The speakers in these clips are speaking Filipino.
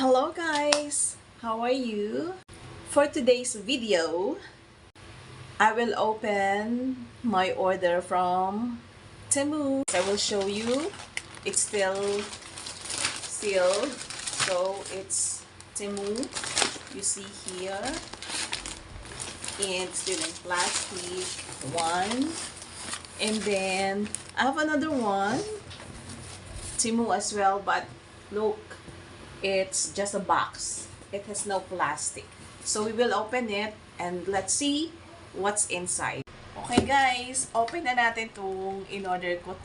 Hello guys! How are you? For today's video, I will open my order from Temu. I will show you. It's still sealed. So it's Temu. You see here. It's still in plastic. One. And then I have another one. Temu as well, but look. It's just a box. It has no plastic. So we will open it and let's see what's inside. Okay guys, open na natin itong in-order ko.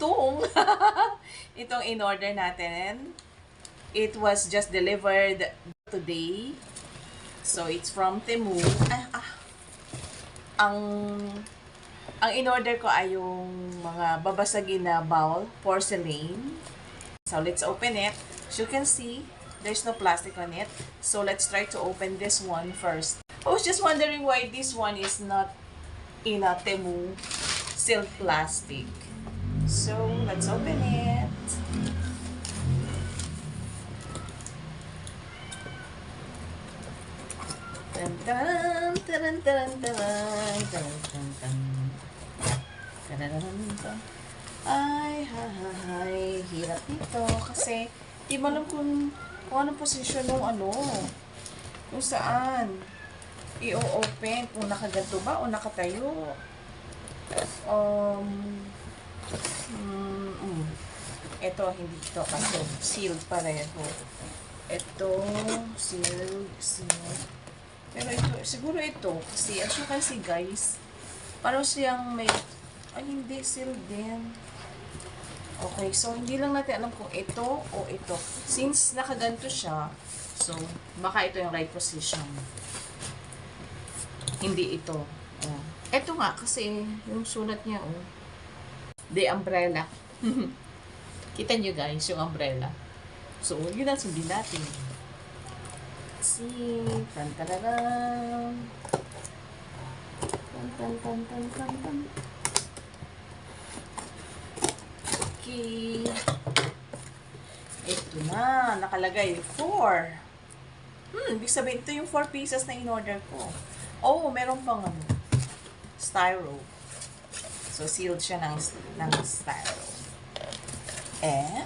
Itong in-order natin. It was just delivered today. So it's from Temu. Ang in-order ko ay yung mga babasagin na bowl, porcelain. So let's open it. As you can see, there's no plastic on it. So let's try to open this one first. I was just wondering why this one is not in a Temu sealed plastic. So let's open it. Dun, dun, dun, dun, dun, dun, dun, dun, dun. Ay, hirap nito kasi di mo alam kung anong posisyon ng kung saan i-open, kung nakaganto ba o nakatayo. Ito, hindi ito kasi sealed pareho. Ito, sealed. Pero ito, siguro ito, kasi as you can see guys, parang siyang may, hindi, sealed din. Okay, so hindi lang natin alam kung ito o ito. Since nakaganto siya, so baka ito yung right position. Hindi ito. Ito nga kasi yung sulat niya, the umbrella. Kita nyo guys, yung umbrella. So, yun ang sundin natin. Let's see. Tan-tararam. Tan-tan-tan-tan-tan-tan. Okay. Ito na. Nakalagay 4. Ibig sabihin, ito yung 4 pieces na in-order ko. Oh, meron pang styro. So, sealed siya ng styro. Okay.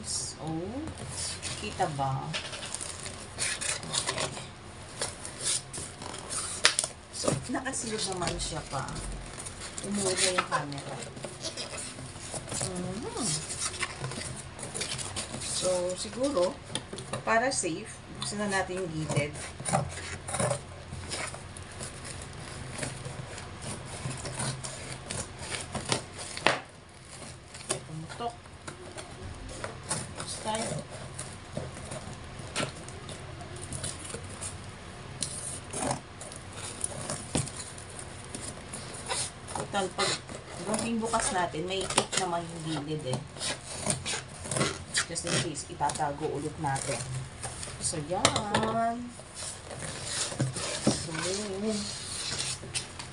So, kita ba? Okay. So, nakasealed naman siya pa. Umuwi yung camera. So, siguro, para safe, buksan na natin yung gilid. Pumutok. Style. Total, pag bukas natin, may tick naman yung gilid just in case itatago ulit natin. So, yan.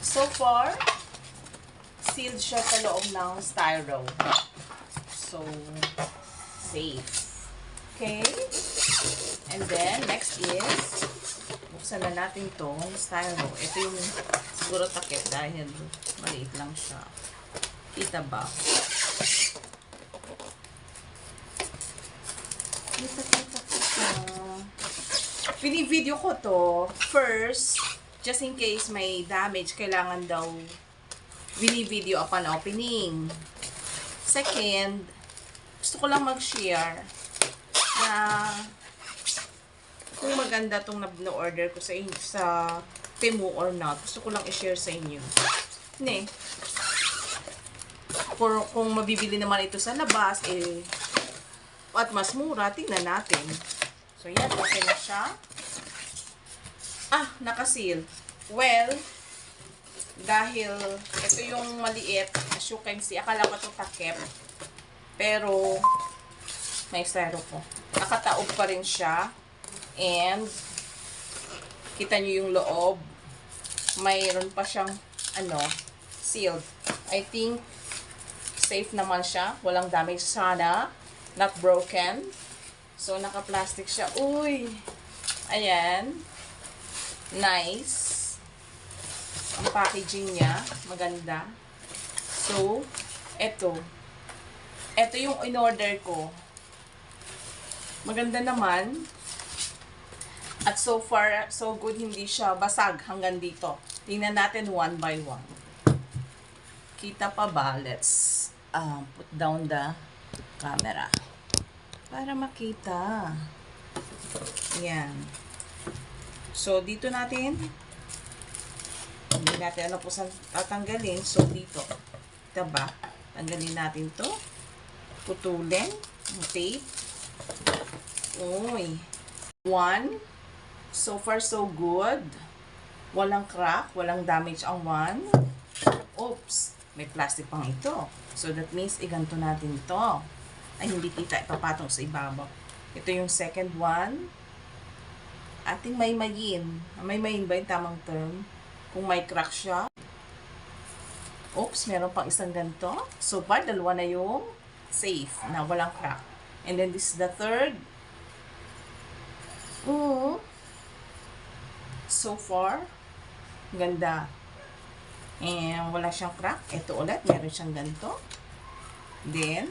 So far, sealed siya sa loob ng styro. So, safe. Okay? And then, next is, buksan na natin itong styro. Ito yung siguro takip dahil maliit lang siya. Kita ba? Kita. Pini-video ko to first, just in case may damage, kailangan daw bini-video upon opening. Second, gusto ko lang mag-share na kung maganda tong na-order ko sa Temu or not. Gusto ko lang i-share sa inyo. Kung mabibili naman ito sa labas, at mas mura, tingnan natin. So, yan. Okay na siya. Nakaseal. Well, dahil ito yung maliit, as you can see, akala ko ito takip. Pero, may styro ko. Nakataob pa rin siya. And, kita nyo yung loob. Mayroon pa siyang, sealed. I think, safe naman siya. Walang damage sana. Not broken. So, naka-plastic siya. Uy! Ayan. Nice. Ang packaging niya. Maganda. So, eto. Eto yung in-order ko. Maganda naman. At so far, so good, hindi siya basag hanggang dito. Tingnan natin one by one. Kita pa ba? Let's put down the camera para makita. Yan. So, dito natin, hindi natin ano po sa tatanggalin. So, dito. Diba? Tanggalin natin to. Putulin. Yung tape. Uy. One. So far, so good. Walang crack, walang damage ang one. Oops, may plastic pang ito. So that means, iganto natin to. Ay, hindi kita ipapatong sa ibabaw. Ito yung second one. Ating maymayin. Maymayin ba yung tamang term? Kung may crack siya. Oops, meron pang isang ganito. So far, dalawa na yung safe na walang crack. And then this is the third. So far, ganda. And wala siyang crack. Ito ulit, meron siyang ganito. Then,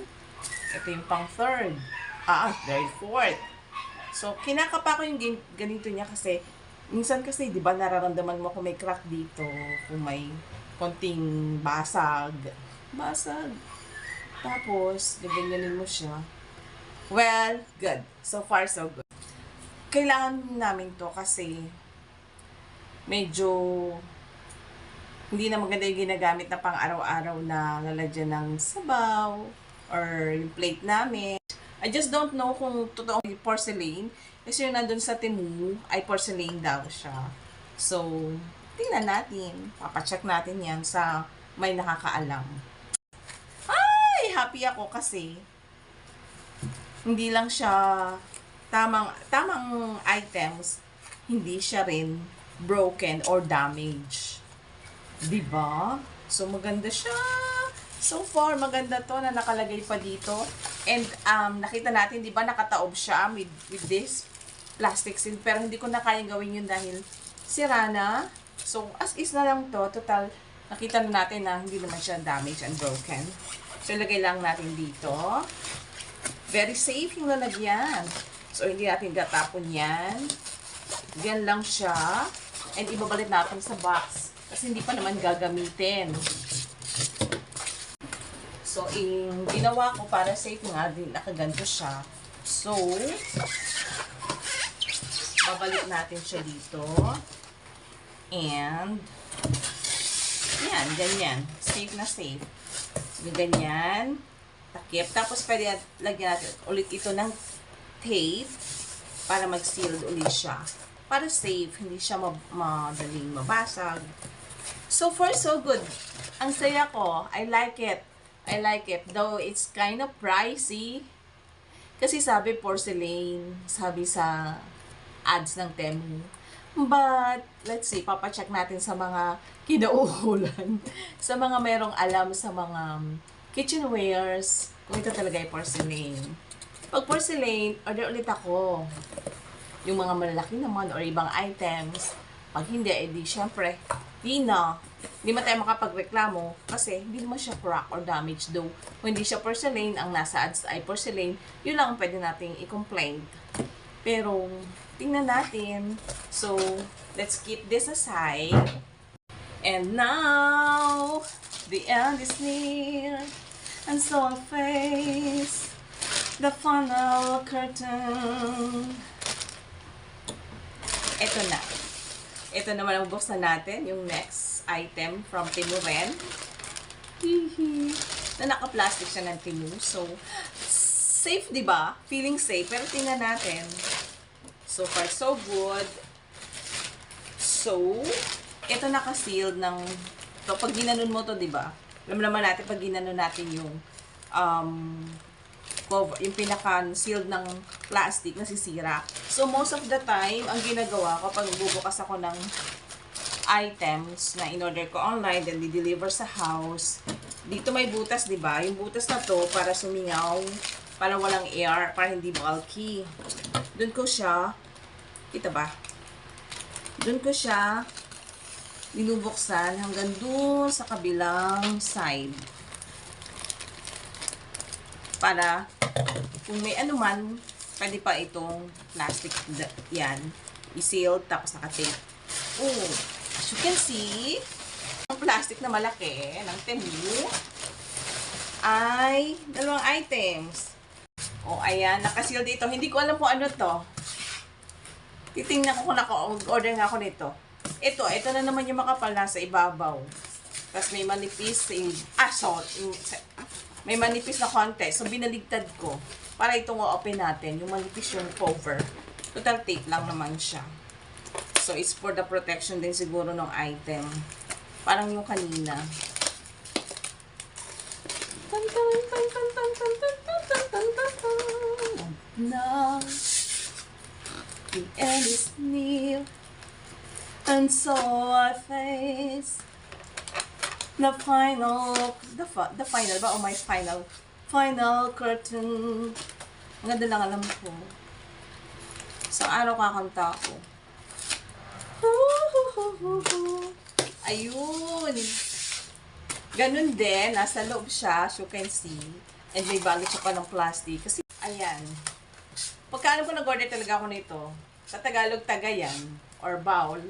ito yung pang third. Third, fourth. So, kinakapa ko yung ganito niya kasi, minsan kasi, di ba, nararamdaman mo kung may crack dito, kung may konting basag. Basag. Tapos, gaganyanin mo siya. Well, good. So far, so good. Kailangan namin to kasi medyo hindi na maganda yung ginagamit na pang araw-araw na lalagyan ng sabaw or yung plate namin. I just don't know kung totoo yung porcelain kasi yung nandun sa Temu ay porcelain daw siya. So, tingnan natin. Papacheck natin yan sa may nakakaalam. Ay! Happy ako kasi hindi lang siya tamang items, hindi siya rin broken or damaged. Diba? So, maganda siya. So far, maganda to na nakalagay pa dito. And, nakita natin, diba, nakataob siya with this plastic seal. Pero hindi ko na kayang gawin yun dahil sira na. So, as is na lang to. Total, nakita na natin na hindi naman siya damaged and broken. So, lagay lang natin dito. Very safe yung lalagyan. So, hindi natin gatapon yan. Yan lang siya. And ibabalik natin sa box. Kasi hindi pa naman gagamitin. So, ginawa ko para safe nga din. Nakaganto siya. So, babalik natin siya dito. And, yan, ganyan. Safe na safe. Ganyan. Takip. Tapos, pwede lagyan natin ulit ito ng tape para mag-sealed ulit siya. Para safe, hindi siya madaling mabasag. So far, so good. Ang saya ko. I like it. I like it. Though it's kind of pricey. Kasi sabi porcelain. Sabi sa ads ng Temu. But, let's see. Papacheck natin sa mga kinauulan. Sa mga merong alam sa mga kitchenwares. Kung ito talaga ay porcelain. Pag porcelain, order ulit ako. Yung mga malalaki naman or ibang items. Pag hindi, edi syempre, di na. Hindi man tayo makapagreklamo kasi hindi naman siya crack or damage. Though, kung hindi siya porcelain, ang nasa ads ay porcelain, yun lang ang pwede nating i-complain. Pero, tingnan natin. So, let's keep this aside. And now, the end is near. And so I'll face the final curtain. Ito na. Ito naman ang buksan natin, yung next item from Temu rin. Na naka-plastic siya ng Temu. So, safe, di ba? Feeling safe. Pero tingnan natin. So far, so good. So, ito naka-sealed ng... So, pag ginanon mo to, di ba? Alam naman natin, pag ginanon natin yung cover, yung pinaka-sealed ng plastic na sisira. So, most of the time, ang ginagawa ko, pag bubukas ako ng items na in-order ko online, then di-deliver sa house, dito may butas, di ba? Yung butas na to, para sumingaw, para walang air, para hindi bulky. Doon ko siya, kita ba? Doon ko siya binubuksan hanggang doon sa kabilang side. Para kung may anuman, pwede pa itong plastic yan. I-seal tapos naka-tape. Oh, as you can see, ang plastic na malaki ng Temu ay dalawang items. Oh, ayan, naka-seal dito. Hindi ko alam kung ano to. Titingnan ko kung naka-order nga ako nito. Ito na naman yung makapal na sa ibabaw. Tapos may manipis may manipis na konti. So, binaligtad ko. Para itong o-open natin. Yung manipis yung cover. Total tape lang naman siya. So, it's for the protection din siguro ng item. Parang yung kanina. Now, the end is near. And so I face the final ba? Oh, my final curtain. Ang ganda lang alam ko. Sa araw kakanta ko. Ayun. Ganun din. Nasa loob siya. As you can see. And may balot siya pa ng plastic. Kasi, ayan. Pagka ko nag-order talaga ako nito. Sa Tagalog, tagayan. Or bowl.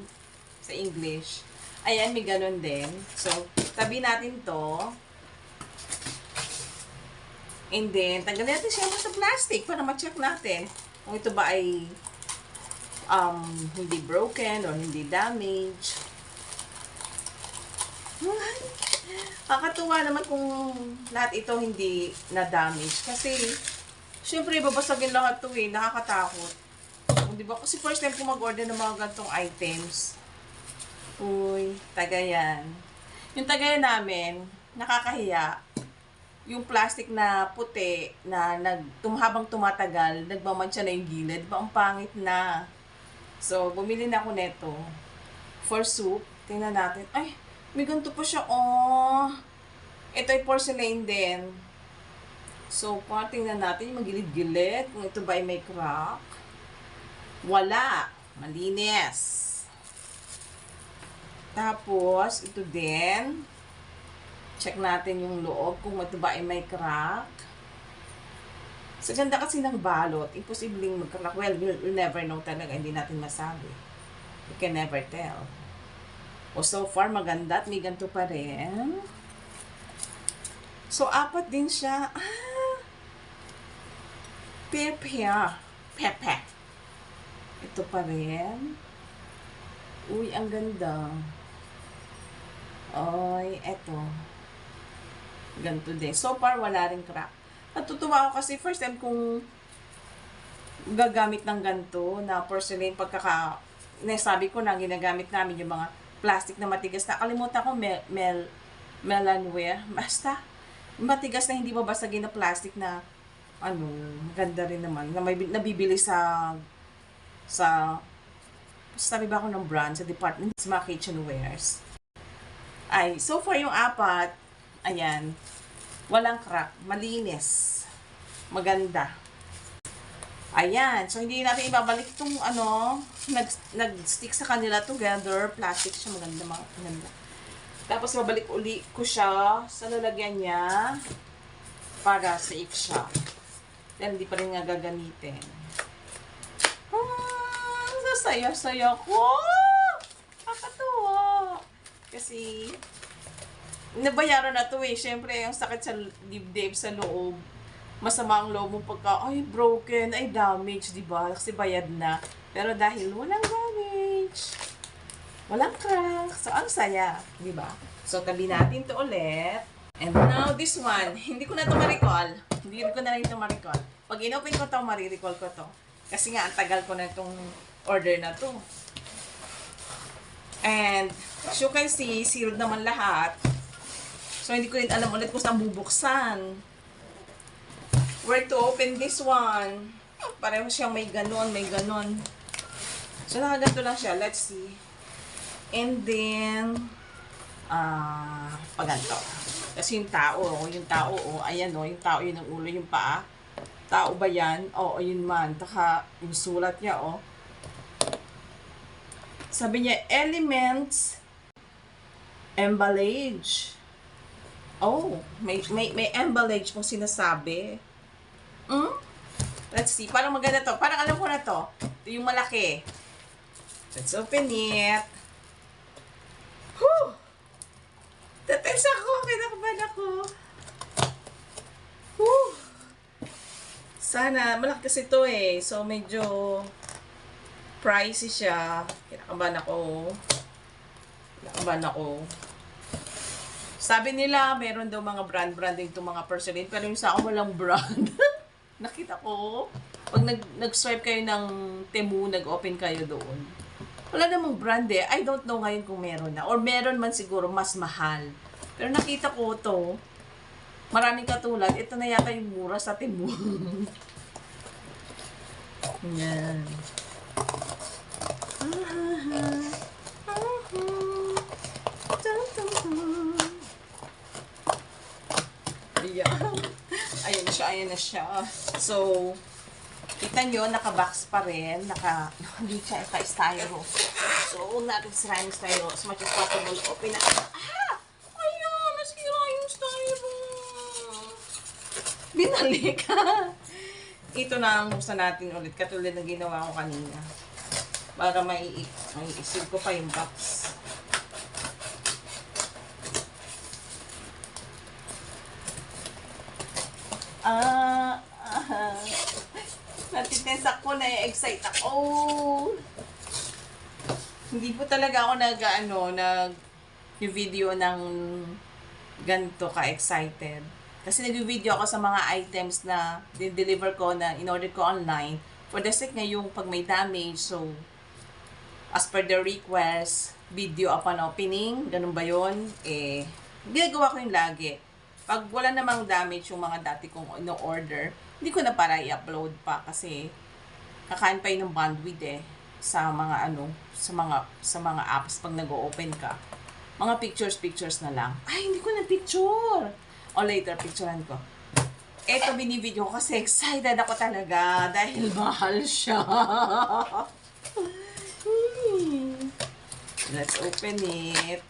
Sa English. Ayan, may ganun din. So, tabi natin to. And then, tanggalin natin siya sa plastic para ma-check natin kung ito ba ay hindi broken or hindi damaged. Kakatuwa naman kung lahat ito hindi na-damage. Kasi, syempre, babasagin lahat ito eh. Nakakatakot. Di ba? Kasi first time ko mag-order ng mga gantong items. Uy, tagayan. Yung tagayan namin, nakakahiya. Yung plastic na puti na habang tumatagal, nagmamansya na yung gilid. Diba? Ang pangit na. So, bumili na ako neto. For soup, tingnan natin. Ay, may ganito pa siya. Oh, ito ay porcelain din. So, tingnan natin yung magilid-gilid. Kung ito ba ay may crack. Wala. Malinis. Tapos, ito din. Check natin yung loob kung ito ba ay may crack. Sa ganda kasi ng balot, imposibleng mag-crack. Well, we'll never know talaga. Hindi natin masabi. We can never tell. O so far, maganda at may ganito pa rin. So, apat din siya. Pepe. Ito pa rin. Uy, ang ganda. Oy, eto. Ganito din. So far, wala rin crack. Natutuwa ako kasi first time kong gagamit ng ganito na porcelain nasabi ko na ginagamit namin yung mga plastic na matigas na. Kalimutan ko, melanware. Basta, matigas na hindi mabasagin na plastic na ganda rin naman. Na nabibili sa sabi ba ako ng brand sa department sa mga kitchenwares. Ay, so far yung apat, ayan, walang crack, malinis, maganda. Ayan, so hindi natin ibabalik itong nag-stick sa kanila together, plastic siya, maganda. Tapos babalik uli ko siya sa lalagyan niya para safe siya. Then hindi pa rin nga gagamitin. Saya ko! Kakatuwa! Kasi, nabayaran na to eh. Siyempre, ang sakit sa dibdib, sa loob. Masama ang loob mo pagka, ay, broken, ay, damage, diba? Kasi bayad na. Pero dahil walang damage, walang crack, so, ang saya, diba? So, tabi natin to ulit. And now, this one, hindi ko na to ma-recall. Hindi ko na rin to ma-recall. Pag inopen ko to, ma-recall ko to. Kasi nga, ang tagal ko na itong order na to. And, as you can see, sealed naman lahat. So, hindi ko rin alam ulit kung saan bubuksan. Where to open this one. Pareho siyang may ganon. So, nakaganto lang siya. Let's see. And then, paganto. Kasi yung tao, ayan yung tao, yun ang ulo, yung paa. Tao ba yan? Oo, yun man. Taka, yung sulat niya, oh. Sabi niya, Elements Emballage. Oh, may emballage pong sinasabi. Hmm? Let's see. Parang maganda to. Parang alam ko na to. Ito yung malaki. Let's open it. Whew! Tatensa ako. Kinakabahan ako. Whew! Sana. Malaki kasi to eh. So, medyo pricey siya. Kinakabahan ako. Kinakabahan ako. Sabi nila, meron daw mga branding itong mga porcelain. Pero yung sa akin, walang brand. Nakita ko. Pag nag-swipe kayo ng Temu, nag-open kayo doon. Wala namang brand eh. I don't know ngayon kung meron na. Or meron man siguro, mas mahal. Pero nakita ko to. Maraming katulad. Ito na yata yung mura sa Temu. Yan. Ayan siya, ayan na siya. So, kita nyo, naka-box pa rin. Hindi siya naka-styro. So, huwag natin sirahin yung styro. As much as possible, open na. Ah! Ayan, nasira yung styro. Binalik. Ito na ang buksan natin ulit. Katulad ng ginawa ko kanina. Para maiisip ko pa yung box. Natitense ako, na-excite ako. Hindi po talaga ako nag-video ng ganito ka-excited. Kasi nag-video ako sa mga items na deliver ko na in-order ko online. For the sake na yung pag may damage, so as per the request, video upon opening, ganun ba yun? Eh, ginagawa ko yung lagi. Pag wala namang damage yung mga dati kong ino-order, hindi ko na para i-upload pa kasi kakain pa yun ng bandwidth eh sa mga sa mga apps pag nag-o-open ka. Mga pictures na lang. Ay, hindi ko na picture. O later, picturean ko. Eto binivideo ko kasi excited ako talaga dahil mahal siya. Let's open it.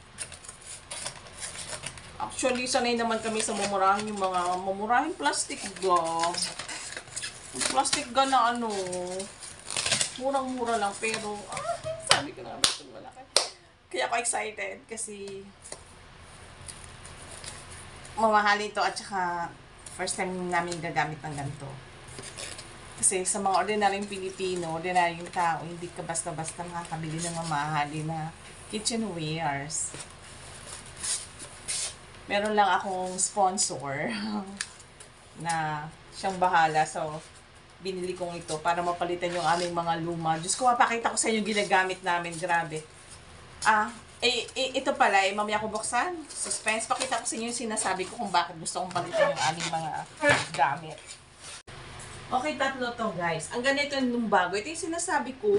Actually, sanay naman kami sa mumurahin yung mga mamurahing plastic gun. Yung plastic gun na murang-mura lang pero sabi ko na ito malaki. Kaya ako excited kasi mamahalin to at saka first time namin gagamit ng ganito. Kasi sa mga ordinaryong Pilipino, ordinaryong tao, hindi ka basta-basta makakabili ng mamahalin na kitchenwares. Meron lang akong sponsor na siyang bahala. So, binili kong ito para mapalitan yung aming mga luma. Diyos ko, mapakita ko sa inyo ginagamit namin. Grabe. Ito pala, mamaya ko buksan. Suspense. Pakita ko sa inyo yung sinasabi ko kung bakit gusto kong palitan yung aming mga gamit. Okay, tatlo to guys. Ang ganito nung bago. Ito yung sinasabi ko.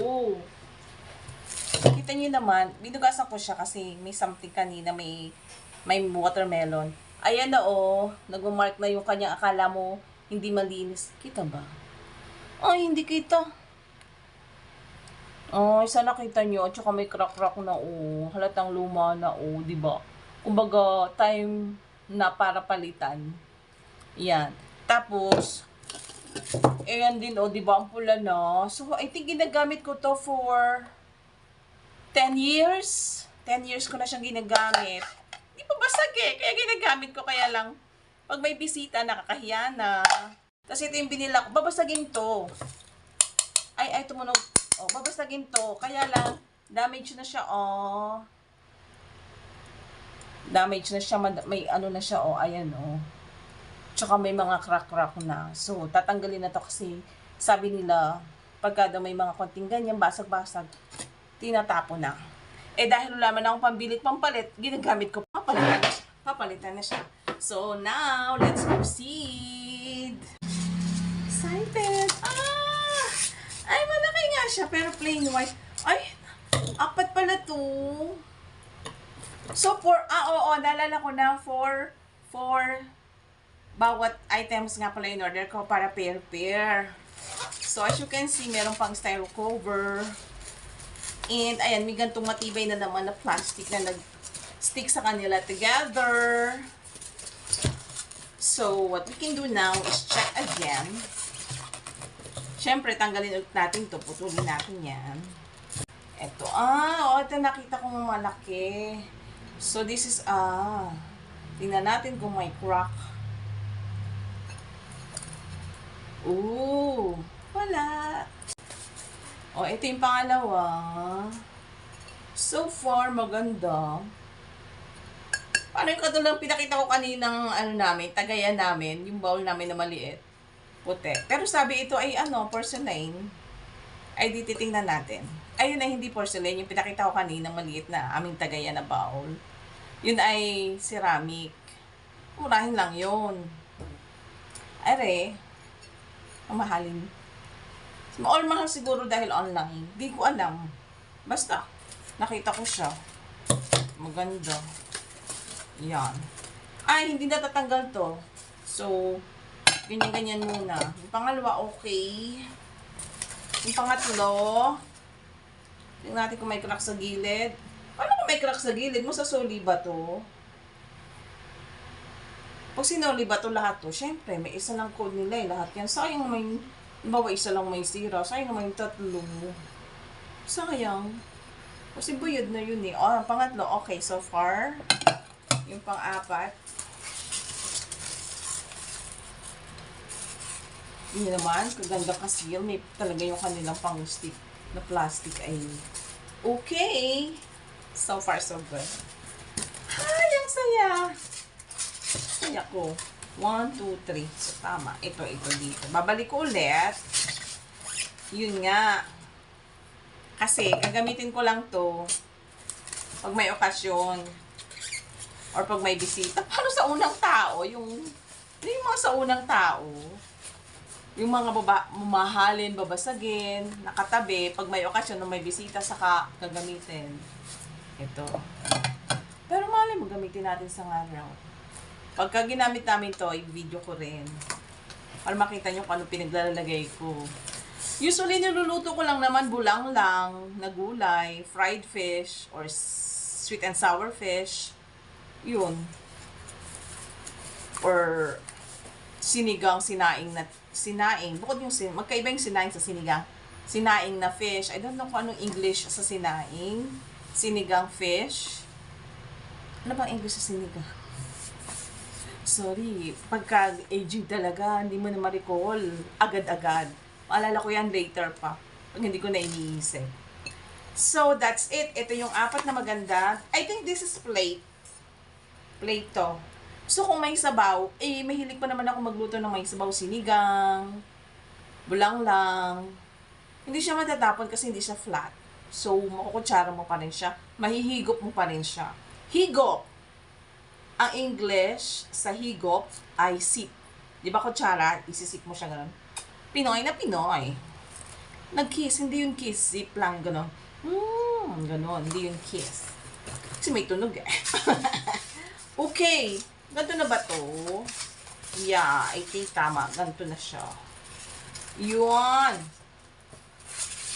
Kita nyo naman, binugasan ko siya kasi may something kanina, may watermelon. Ayan na nag-mark na yung kanyang akala mo hindi malinis. Kita ba? Ay, hindi kita. Ay, sana kita nyo. At saka may crack-crack na halatang luma na diba? Kumbaga, time na para palitan. Yan. Tapos, ayan din diba? Ang pula na. So, I think ginagamit ko to for 10 years. 10 years ko na siyang ginagamit. Hindi pa basag kaya ginagamit ko, kaya lang pag may bisita, nakakahiya na. Tapos ito yung binila ko, babasagin to. Ay, tumunog. Babasagin to. Kaya lang, damage na siya, Damage na siya, may na siya, ayan, Tsaka may mga crack-crack na. So, tatanggalin na to kasi, sabi nila, pagka daw may mga konting ganyan, basag-basag, tinatapo na. Dahil wala man akong pambilit pampalit, ginagamit ko, papalitan na siya. So, now, let's proceed. Excited. Ay, malaki nga siya, pero plain white. Ay, apat pala to. So, naalala ko na, for bawat items nga pala in order ko para pair-pair. So, as you can see, meron pang styro cover. And, ayan, may gantong matibay na naman na plastic na nag-stick sa kanila together. So, what we can do now is check again. Siyempre, tanggalin ulit natin to. Putulin natin yan. Ito. Ito nakita kong malaki. So, this is, tingnan natin kung may crack. Ooh, wala. Ito yung pangalawa. So far, maganda. Paano yung katulad pinakita ko kaninang tagayan namin, yung bowl namin na maliit. Puti. Pero sabi ito ay porcelain. Ay di titingnan natin. Ayun ay hindi porcelain, yung pinakita ko kanina maliit na aming tagayan na bowl. Yun ay ceramic. Murahin lang yun. Are, ang mahalin. Or mahal siguro dahil online. Di ko alam. Basta, nakita ko siya. Maganda. Yan. Ay, hindi natatanggal to. So, ganyan-ganyan muna. Yung pangalawa, okay. Yung pangatlo, tingnan natin kung may crack sa gilid. Paano kung may crack sa gilid mo? Sasoli ba to? Pag sinoli ba to lahat to? Syempre, may isa lang code nila lahat yan. Sayang may, bawa isa lang may sira. Sayang naman yung tatlo. Sayang. Kasi buyod na yun eh. Pangatlo, okay, so far. Yung pang-apat. Yun naman, kaganda ka seal. May talaga yung kanilang pang-stick na plastic ay okay. So far, so good. Ay, ang saya. Saya ko. 1, 2, 3. So, tama. Ito dito. Babalik ko ulit. Yun nga. Kasi, gagamitin ko lang to pag may okasyon. Or pag may bisita. Paano sa unang tao? Yung mga sa unang tao. Yung mga mamahalin, babasagin, nakatabi. Pag may okasyon na may bisita, saka gagamitin. Ito. Pero mali mo gamitin natin sa araw. Pagka ginamit namin to, i-video ko rin. Para makita nyo kung ano pinaglalagay ko. Usually, niluluto ko lang naman bulang lang, na gulay, fried fish, or sweet and sour fish. Yun. Or sinaing. Bukod yung magkaiba yung sinaing sa sinigang. Sinaing na fish. I don't know kung anong English sa sinaing. Sinigang fish. Ano bang English sa sinigang? Sorry, pagka aging talaga, hindi mo na ma-recall agad-agad. Maalala ko yan later pa, pag hindi ko na iniisip. So, that's it. Ito yung 4 na maganda. I think this is plate. Plate to. So, kung may sabaw, mahilig pa naman ako magluto ng may sabaw, sinigang, bulang lang. Hindi siya matatapon kasi hindi siya flat. So, makukutsara mo pa rin siya. Mahihigop mo pa rin siya. Higop! Ang English sa higop ay sip. Di ba kutsara, isisip mo siya gano'n. Pinoy na Pinoy. Nag-kiss, hindi yung kiss, sip lang gano'n. Gano'n, hindi yung kiss. Kasi may tunog eh. Okay, ganito na ba to? Yeah, I think tama. Ganito na siya. Yun.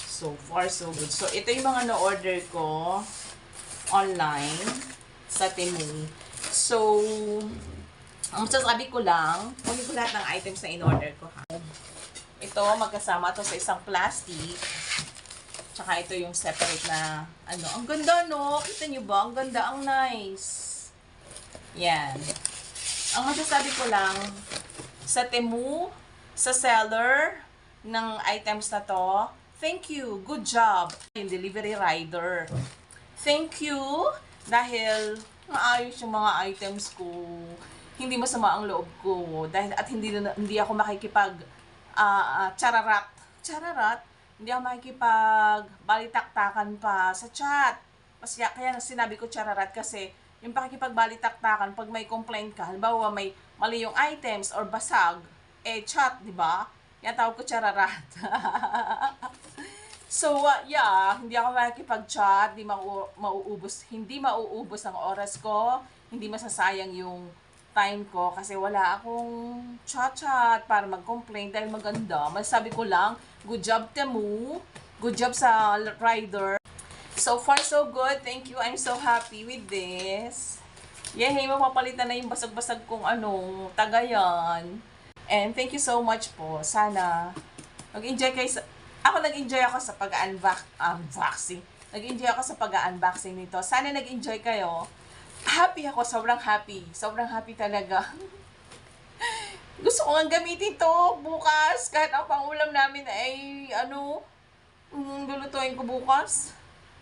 So far, so good. So, ito yung mga na-order ko online sa Temu. So, ang masasabi ko lang, kunin ko lahat ng items na in-order ko ha. Ito, magkasama to sa isang plastic. Tsaka ito yung separate na, ang ganda no? Kita nyo ba? Ang ganda, ang nice. Yan. Ang masasabi ko lang, sa Temu, sa seller ng items na to, thank you, good job. Yung delivery rider. Thank you, dahil maayos yung mga items ko. Hindi masama ang loob ko. Dahil, at hindi ako makikipag chararat. Hindi ako makikipag balitaktakan pa sa chat. Kaya sinabi ko chararat kasi yung pakikipagbalitaktakan pag may complaint ka, halimbawa may mali yung items or basag, chat, di ba? Yan tawag ko chararat. So, hindi ako makikipag-chat, hindi mauubos ang oras ko, hindi masasayang yung time ko kasi wala akong chat-chat para mag-complain dahil maganda. Masabi ko lang, good job Temu, good job sa rider. So far so good, thank you, I'm so happy with this. Yay, mapapalitan na yung basag-basag kong tagayan. And thank you so much po. Sana nag-enjoy kayo sa... Ako nag-enjoy ako sa pag-unboxing. Nag-enjoy ako sa pag-unboxing nito. Sana nag-enjoy kayo. Happy ako, sobrang happy. Sobrang happy talaga. Gusto ko nga gamitin to bukas. Kahit ang pangulam namin ay lulutuin ko bukas.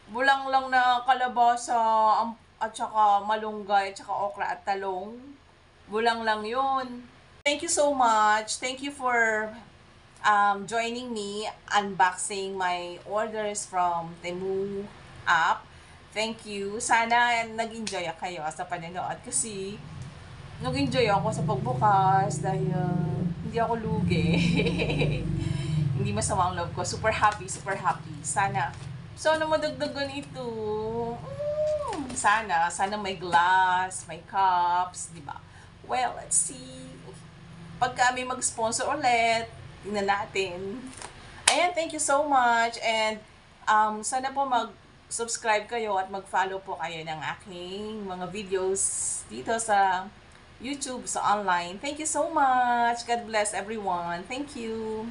Bulang lang na kalabasa at saka malunggay at saka okra at talong. Bulang lang yun. Thank you so much. Thank you for joining me unboxing my orders from Temu app. Thank you. Sana nag-enjoy kayo sa panonood kasi nag-enjoy ako sa pagbukas dahil hindi ako lugi. Hindi masama ang love ko. Super happy, super happy. Sana madagdagan ito. Sana may glass, may cups, di ba? Well, let's see. Pag kami mag-sponsor ulit, tingnan natin. Ayan, thank you so much. And sana po mag-subscribe kayo at mag-follow po kayo ng aking mga videos dito sa YouTube, sa online. Thank you so much. God bless everyone. Thank you.